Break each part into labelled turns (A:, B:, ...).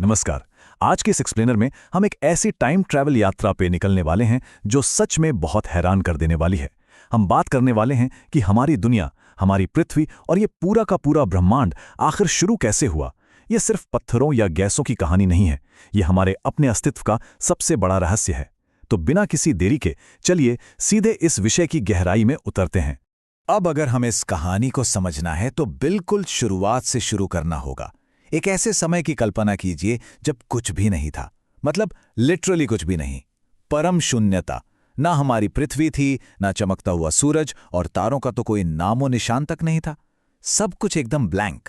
A: नमस्कार। आज के इस एक्सप्लेनर में हम एक ऐसी टाइम ट्रैवल यात्रा पे निकलने वाले हैं जो सच में बहुत हैरान कर देने वाली है। हम बात करने वाले हैं कि हमारी दुनिया, हमारी पृथ्वी और ये पूरा का पूरा ब्रह्मांड आखिर शुरू कैसे हुआ। ये सिर्फ पत्थरों या गैसों की कहानी नहीं है, ये हमारे अपने अस्तित्व का सबसे बड़ा रहस्य है। तो बिना किसी देरी के चलिए सीधे इस विषय की गहराई में उतरते हैं।
B: अब अगर हमें इस कहानी को समझना है तो बिल्कुल शुरुआत से शुरू करना होगा। एक ऐसे समय की कल्पना कीजिए जब कुछ भी नहीं था, मतलब लिटरली कुछ भी नहीं। परम शून्यता। ना हमारी पृथ्वी थी, ना चमकता हुआ सूरज, और तारों का तो कोई नामो निशान तक नहीं था। सब कुछ एकदम ब्लैंक।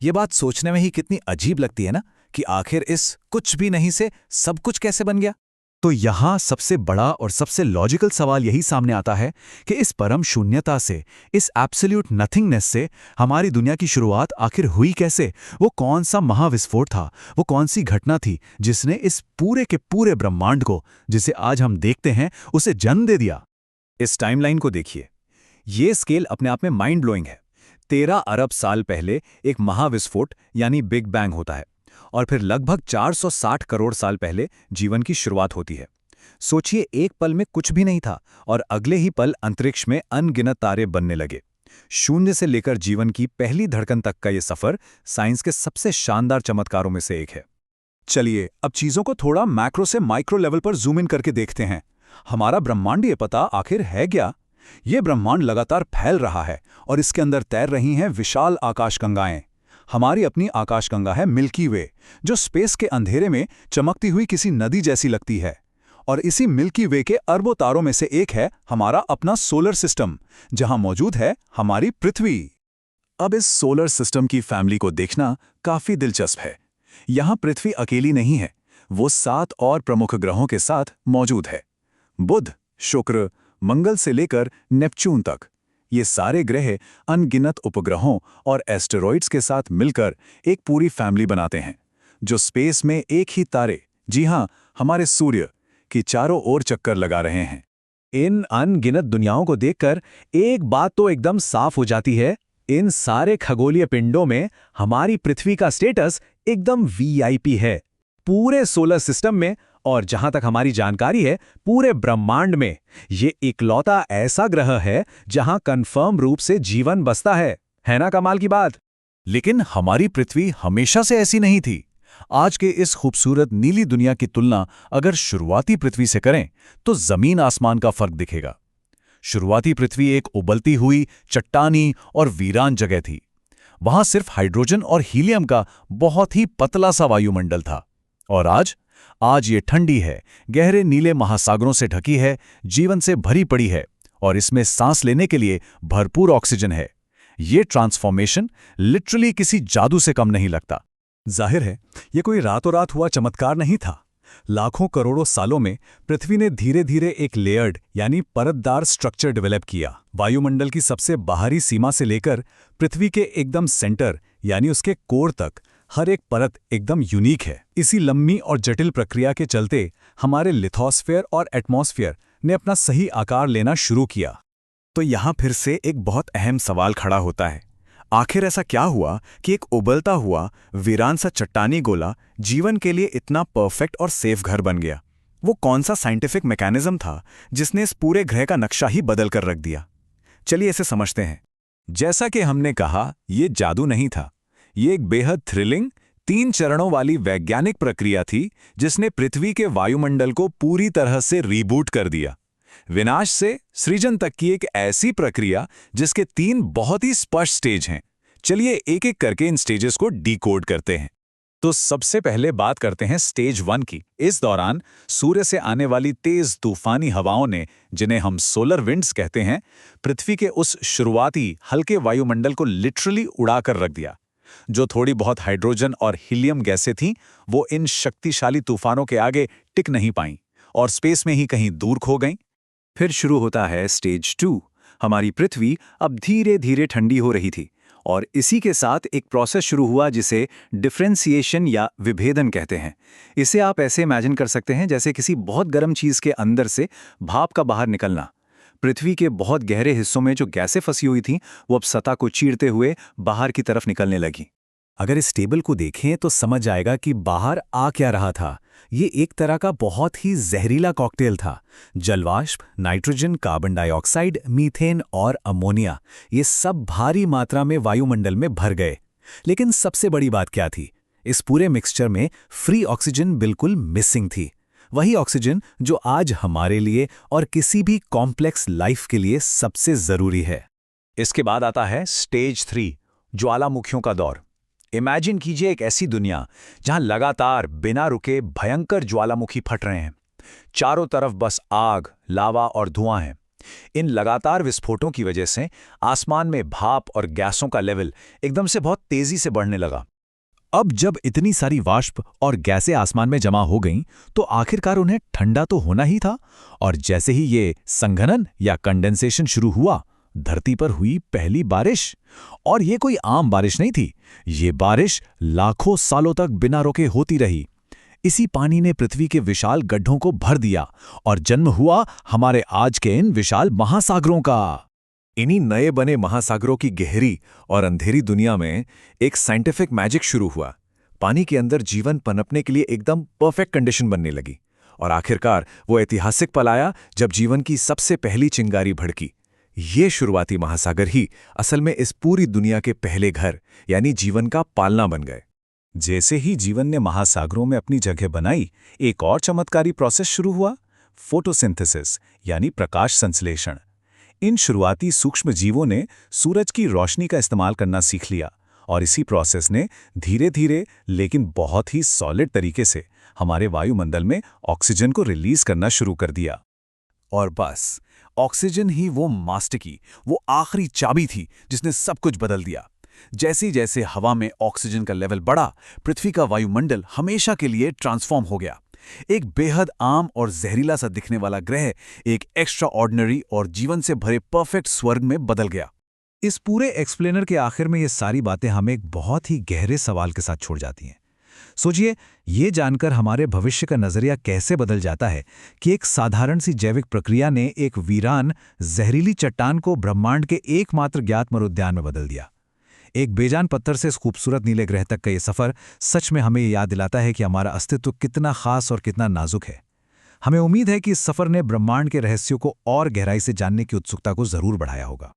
B: ये बात सोचने में ही कितनी अजीब लगती है ना, कि आखिर इस कुछ भी नहीं से सब कुछ कैसे बन गया।
A: तो यहाँ सबसे बड़ा और सबसे लॉजिकल सवाल यही सामने आता है कि इस परम शून्यता से, इस एब्सोल्यूट नथिंगनेस से हमारी दुनिया की शुरुआत आखिर हुई कैसे। वो कौन सा महाविस्फोट था, वो कौन सी घटना थी जिसने इस पूरे के पूरे ब्रह्मांड को, जिसे आज हम देखते हैं, उसे जन्म दे दिया। इस टाइमलाइन को देखिए, ये स्केल अपने आप में माइंड ब्लोइंग है। 13 अरब साल पहले एक महाविस्फोट यानी बिग बैंग होता है, और फिर लगभग 460 करोड़ साल पहले जीवन की शुरुआत होती है। सोचिए, एक पल में कुछ भी नहीं था और अगले ही पल अंतरिक्ष में अनगिनत तारे बनने लगे। शून्य से लेकर जीवन की पहली धड़कन तक का ये सफर साइंस के सबसे शानदार चमत्कारों में से एक है। चलिए अब चीजों को थोड़ा मैक्रो से माइक्रो लेवल पर जूम इन करके देखते हैं। हमारा ब्रह्मांडीय पता आखिर है क्या? ये ब्रह्मांड लगातार फैल रहा है और इसके अंदर तैर रही हैं विशाल आकाशगंगाएं। हमारी अपनी आकाशगंगा है मिल्की वे, जो स्पेस के अंधेरे में चमकती हुई किसी नदी जैसी लगती है। और इसी मिल्की वे के अरबों तारों में से एक है हमारा अपना सोलर सिस्टम, जहां मौजूद है हमारी पृथ्वी। अब इस सोलर सिस्टम की फैमिली को देखना काफी दिलचस्प है। यहां पृथ्वी अकेली नहीं है, वो 7 और प्रमुख ग्रहों के साथ मौजूद है। बुध, शुक्र, मंगल से लेकर नेपच्यून तक। ये सारे ग्रह अनगिनत उपग्रहों और एस्टेरॉइड्स के साथ मिलकर एक पूरी फैमिली बनाते हैं, जो स्पेस में एक ही तारे, जी हां, हमारे सूर्य की चारों ओर चक्कर लगा रहे हैं। इन अनगिनत दुनियाओं को देखकर एक बात तो एकदम साफ हो जाती है, इन सारे खगोलीय पिंडों में हमारी पृथ्वी का स्टेटस एकदम वीआईपी है। पूरे सोलर सिस्टम में, और जहां तक हमारी जानकारी है पूरे ब्रह्मांड में, ये इकलौता ऐसा ग्रह है जहां कंफर्म रूप से जीवन बसता है ना कमाल की बात। लेकिन हमारी पृथ्वी हमेशा से ऐसी नहीं थी। आज के इस खूबसूरत नीली दुनिया की तुलना अगर शुरुआती पृथ्वी से करें तो जमीन आसमान का फर्क दिखेगा। शुरुआती पृथ्वी एक उबलती हुई, चट्टानी और वीरान जगह थी। वहां सिर्फ हाइड्रोजन और हीलियम का बहुत ही पतला सा वायुमंडल था। और आज ये ठंडी है, गहरे नीले महासागरों से ढकी है, जीवन से भरी पड़ी है, और इसमें सांस लेने के लिए भरपूर ऑक्सीजन है। ये ट्रांसफॉर्मेशन लिटरली किसी जादू से कम नहीं लगता। जाहिर है, ये कोई रातों रात हुआ चमत्कार नहीं था। लाखों करोड़ों सालों में पृथ्वी ने धीरे धीरे एक लेयर्ड यानी परतदार स्ट्रक्चर डेवलप किया। वायुमंडल की सबसे बाहरी सीमा से लेकर पृथ्वी के एकदम सेंटर यानी उसके कोर तक हर एक परत एकदम यूनिक है। इसी लंबी और जटिल प्रक्रिया के चलते हमारे लिथोस्फीयर और एटमॉस्फेयर ने अपना सही आकार लेना शुरू किया। तो यहाँ फिर से एक बहुत अहम सवाल खड़ा होता है, आखिर ऐसा क्या हुआ कि एक उबलता हुआ वीरान सा चट्टानी गोला जीवन के लिए इतना परफेक्ट और सेफ घर बन गया? वो कौन सा साइंटिफिक मैकेनिज्म था जिसने इस पूरे ग्रह का नक्शा ही बदल कर रख दिया? चलिए इसे समझते हैं। जैसा कि हमने कहा, ये जादू नहीं था। ये एक बेहद थ्रिलिंग 3 चरणों वाली वैज्ञानिक प्रक्रिया थी जिसने पृथ्वी के वायुमंडल को पूरी तरह से रीबूट कर दिया। विनाश से सृजन तक की एक ऐसी प्रक्रिया जिसके 3 बहुत ही स्पष्ट स्टेज हैं। चलिए एक एक करके इन स्टेजेस को डिकोड करते हैं। तो सबसे पहले बात करते हैं स्टेज 1 की। इस दौरान सूर्य से आने वाली तेज तूफानी हवाओं ने, जिन्हें हम सोलर विंड्स कहते हैं, पृथ्वी के उस शुरुआती हल्के वायुमंडल को लिटरली उड़ाकर रख दिया। जो थोड़ी बहुत हाइड्रोजन और हीलियम गैसें थीं, वो इन शक्तिशाली तूफानों के आगे टिक नहीं पाईं और स्पेस में ही कहीं दूर खो गईं। फिर शुरू होता है स्टेज 2। हमारी पृथ्वी अब धीरे धीरे ठंडी हो रही थी, और इसी के साथ एक प्रोसेस शुरू हुआ जिसे डिफरेंशिएशन या विभेदन कहते हैं। इसे आप ऐसे इमेजिन कर सकते हैं जैसे किसी बहुत गर्म चीज़ के अंदर से भाप का बाहर निकलना। पृथ्वी के बहुत गहरे हिस्सों में जो गैसें फंसी हुई थीं, वो अब सतह को चीरते हुए बाहर की तरफ निकलने लगीं। अगर इस टेबल को देखें तो समझ आएगा कि बाहर आ क्या रहा था। ये एक तरह का बहुत ही जहरीला कॉकटेल था। जलवाष्प, नाइट्रोजन, कार्बन डाइऑक्साइड, मीथेन और अमोनिया, ये सब भारी मात्रा में वायुमंडल में भर गए। लेकिन सबसे बड़ी बात क्या थी? इस पूरे मिक्सचर में फ्री ऑक्सीजन बिल्कुल मिसिंग थी। वही ऑक्सीजन जो आज हमारे लिए और किसी भी कॉम्प्लेक्स लाइफ के लिए सबसे जरूरी है।
B: इसके बाद आता है स्टेज 3, ज्वालामुखियों का दौर। इमेजिन कीजिए एक ऐसी दुनिया जहां लगातार बिना रुके भयंकर ज्वालामुखी फट रहे हैं। चारों तरफ बस आग, लावा और धुआं है। इन लगातार विस्फोटों की वजह से आसमान में भाप और गैसों का लेवल एकदम से बहुत तेजी से बढ़ने लगा।
A: अब जब इतनी सारी वाष्प और गैसें आसमान में जमा हो गईं, तो आखिरकार उन्हें ठंडा तो होना ही था। और जैसे ही ये संघनन या कंडेंसेशन शुरू हुआ, धरती पर हुई पहली बारिश। और ये कोई आम बारिश नहीं थी, ये बारिश लाखों सालों तक बिना रुके होती रही। इसी पानी ने पृथ्वी के विशाल गड्ढों को भर दिया और जन्म हुआ हमारे आज के इन विशाल महासागरों का।
B: इन्हीं नए बने महासागरों की गहरी और अंधेरी दुनिया में एक साइंटिफिक मैजिक शुरू हुआ। पानी के अंदर जीवन पनपने के लिए एकदम परफेक्ट कंडीशन बनने लगी। और आखिरकार वो ऐतिहासिक पल आया जब जीवन की सबसे पहली चिंगारी भड़की। ये शुरुआती महासागर ही असल में इस पूरी दुनिया के पहले घर यानी जीवन का पालना बन गए।
A: जैसे ही जीवन ने महासागरों में अपनी जगह बनाई, एक और चमत्कारी प्रोसेस शुरू हुआ, फोटोसिंथेसिस यानी प्रकाश संश्लेषण। इन शुरुआती सूक्ष्म जीवों ने सूरज की रोशनी का इस्तेमाल करना सीख लिया और इसी प्रोसेस ने धीरे धीरे लेकिन बहुत ही सॉलिड तरीके से हमारे वायुमंडल में ऑक्सीजन को रिलीज करना शुरू कर दिया। और बस ऑक्सीजन ही वो मास्टर की, वो आखिरी चाबी थी जिसने सब कुछ बदल दिया। जैसे जैसे हवा में ऑक्सीजन का लेवल बढ़ा, पृथ्वी का वायुमंडल हमेशा के लिए ट्रांसफॉर्म हो गया। एक बेहद आम और जहरीला सा दिखने वाला ग्रह एक एक्स्ट्रा ऑर्डिनरी और जीवन से भरे परफेक्ट स्वर्ग में बदल गया। इस पूरे एक्सप्लेनर के आखिर में ये सारी बातें हमें एक बहुत ही गहरे सवाल के साथ छोड़ जाती हैं। सोचिए, ये जानकर हमारे भविष्य का नजरिया कैसे बदल जाता है कि एक साधारण सी जैविक प्रक्रिया ने एक वीरान जहरीली चट्टान को ब्रह्मांड के एकमात्र ज्ञात मरुद्यान में बदल दिया। एक बेजान पत्थर से इस खूबसूरत नीले ग्रह तक का ये सफर सच में हमें याद दिलाता है कि हमारा अस्तित्व कितना खास और कितना नाजुक है। हमें उम्मीद है कि इस सफर ने ब्रह्मांड के रहस्यों को और गहराई से जानने की उत्सुकता को जरूर बढ़ाया होगा।